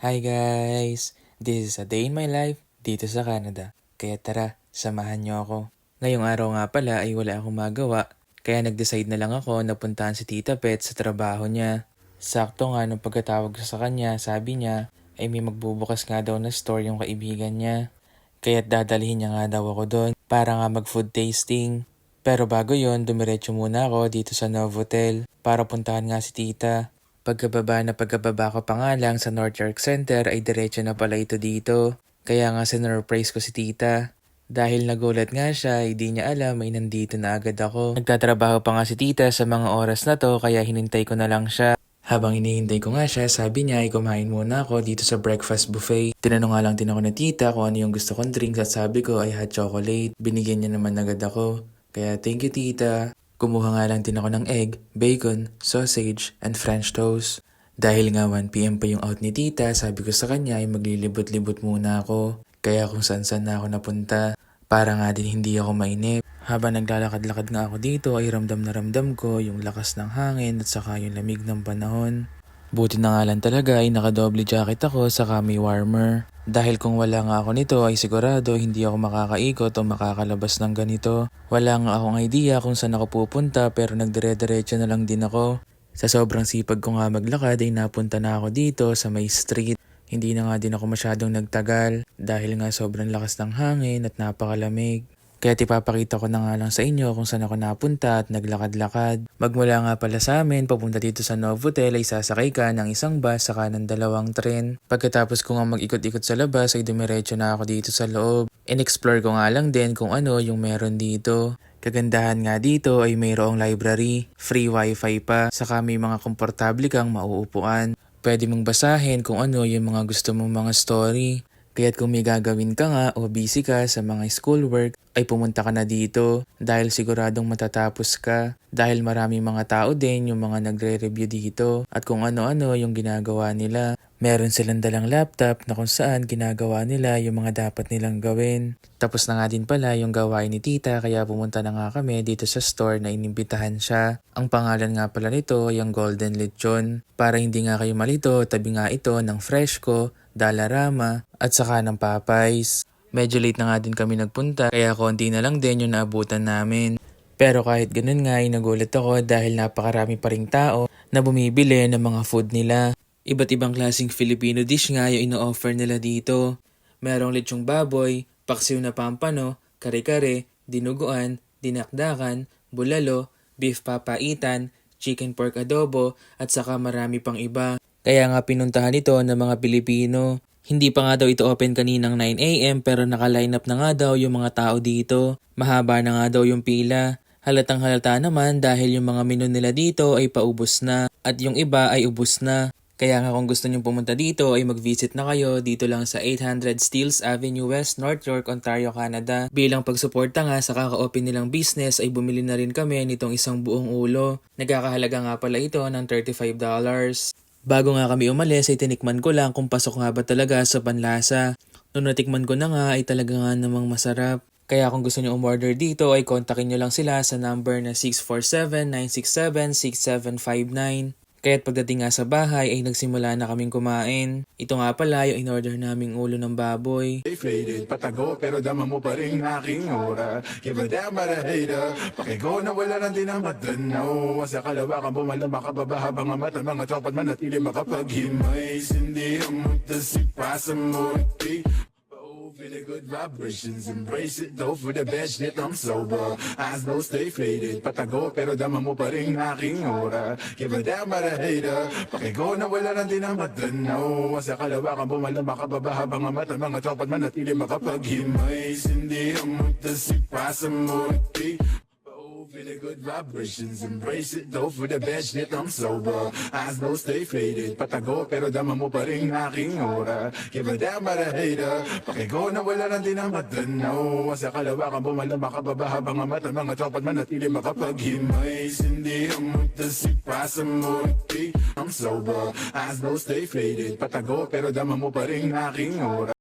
Hi guys! This is a day in my life dito sa Canada. Kaya tara, samahan niyo ako. Ngayong araw nga pala ay wala akong magawa, kaya nag-decide na lang ako na puntahan si Tita Pet sa trabaho niya. Sakto nga nung pagkatawag ko sa kanya, sabi niya ay may magbubukas nga daw na store yung kaibigan niya. Kaya't dadalhin niya nga daw ako doon para nga mag-food tasting. Pero bago yon, dumiretso muna ako dito sa Novotel para puntahan nga si Tita. Pagkababa ko pa nga lang sa North York Center ay diretso na pala ito dito. Kaya nga sinurprise ko si Tita. Dahil nagulat nga siya, hindi niya alam ay nandito na agad ako. Nagtatrabaho pa nga si Tita sa mga oras na to kaya hinintay ko na lang siya. Habang hinihintay ko nga siya, sabi niya ay kumain muna ako dito sa breakfast buffet. Tinanong nga lang din ako na tita kung ano yung gusto kong drinks at sabi ko ay hot chocolate. Binigyan niya naman agad ako. Kaya thank you tita. Kumuha nga lang din ako ng egg, bacon, sausage, and french toast. Dahil nga 1pm pa yung out ni tita, sabi ko sa kanya ay maglilibot-libot muna ako. Kaya kung saan-saan na ako napunta, para nga din hindi ako mainip. Habang naglalakad-lakad nga ako dito ay ramdam na ramdam ko yung lakas ng hangin at saka yung lamig ng panahon. Buti na nga lang talaga ay nakadoble jacket ako saka may warmer. Dahil kung wala nga ako nito ay sigurado hindi ako makakaikot o makakalabas ng ganito. Wala nga akong idea kung saan ako pupunta pero nagdire-diretso na lang din ako. Sa sobrang sipag ko nga maglakad ay napunta na ako dito sa may street. Hindi na nga din ako masyadong nagtagal dahil nga sobrang lakas ng hangin at napakalamig. Kaya ipapakita ko na nga lang sa inyo kung saan ako napunta at naglakad-lakad. Magmula nga pala sa amin, papunta dito sa Novotel ay sasakay ka ng isang bus saka ng 2 tren. Pagkatapos ko nga mag-ikot-ikot sa labas ay dumiretso na ako dito sa loob. In-explore ko nga lang din kung ano yung meron dito. Kagandahan nga dito ay mayroong library, free wifi pa, saka may mga komportable kang mauupuan. Pwede mong basahin kung ano yung mga gusto mong mga story. Kaya't kung may gagawin ka nga o busy ka sa mga schoolwork, ay pumunta ka na dito dahil siguradong matatapos ka. Dahil maraming mga tao din yung mga nagre-review dito at kung ano-ano yung ginagawa nila. Meron silang dalang laptop na kung saan ginagawa nila yung mga dapat nilang gawin. Tapos na nga din pala yung gawain ni tita kaya pumunta na nga kami dito sa store na inimbitahan siya. Ang pangalan nga pala nito ay ang Golden Lechon. Para hindi nga kayo malito, tabi nga ito ng Freshco, Dollarama at saka ng Popeyes. Medyo late na nga din kami nagpunta kaya konti na lang din yung naabutan namin. Pero kahit ganun nga ay nagulat ako dahil napakarami pa ring tao na bumibili ng mga food nila. Iba't ibang klaseng Filipino dish nga yung ino-offer nila dito. Merong lechong baboy, paksiw na pampano, kare-kare, dinuguan, dinakdakan, bulalo, beef papaitan, chicken pork adobo at saka marami pang iba. Kaya nga pinuntahan ito ng mga Pilipino. Hindi pa nga daw ito open kaninang 9 AM pero naka-line up na nga daw yung mga tao dito. Mahaba na nga daw yung pila. Halatang halata naman dahil yung mga menu nila dito ay paubos na at yung iba ay ubos na. Kaya nga kung gusto nyong pumunta dito ay mag-visit na kayo dito lang sa 800 Steeles Avenue West, North York, Ontario, Canada. Bilang pagsuporta nga sa kaka-open nilang business ay bumili na rin kami nitong isang buong ulo. Nagkakahalaga nga pala ito ng $35. Bago nga kami umalis ay tinikman ko lang kung pasok nga ba talaga sa panlasa. Nung natikman ko na nga ay talaga nga namang masarap. Kaya kung gusto nyo umorder dito ay kontakin nyo lang sila sa number na 647-967-6759. Kaya't pagdating nga sa bahay ay nagsimula na kaming kumain. Ito nga pala yung in-order naming ulo ng baboy. Faded, patago pero dama mo pa rin aking aura. Give a damn about a hater. Pakigo na wala lang din ang matanaw. Sa kalawakan bumala makababa habang ang mata mga tropat manatili makapaghimay. Hindi ang mutasip pa sa multi. Feel the good vibrations, embrace it though for the best shit I'm sober. Eyes low, stay faded, patago pero dama mo pa rin aking aura. Give a damn about a hater. Pakigo na wala lang din ang matanaw. Sa kalawakan bumala makababa habang ang mata mga tropat manatili makapaghimay. Hindi ang mutasip pa sa multi. Feel the good vibrations, embrace it though for the best shit I'm sober. Eyes low, stay faded, patago pero dama mo pa rin aking aura. Give a damn about a hater. Pakigo na wala lang din ang matanaw. Sa kalawakan bumala makababa habang ang mata mga tropat manatili makapaghimay. Hindi ang mutasip pa sa multi. I'm sober, eyes low, stay faded, patago pero dama mo pa rin aking aura.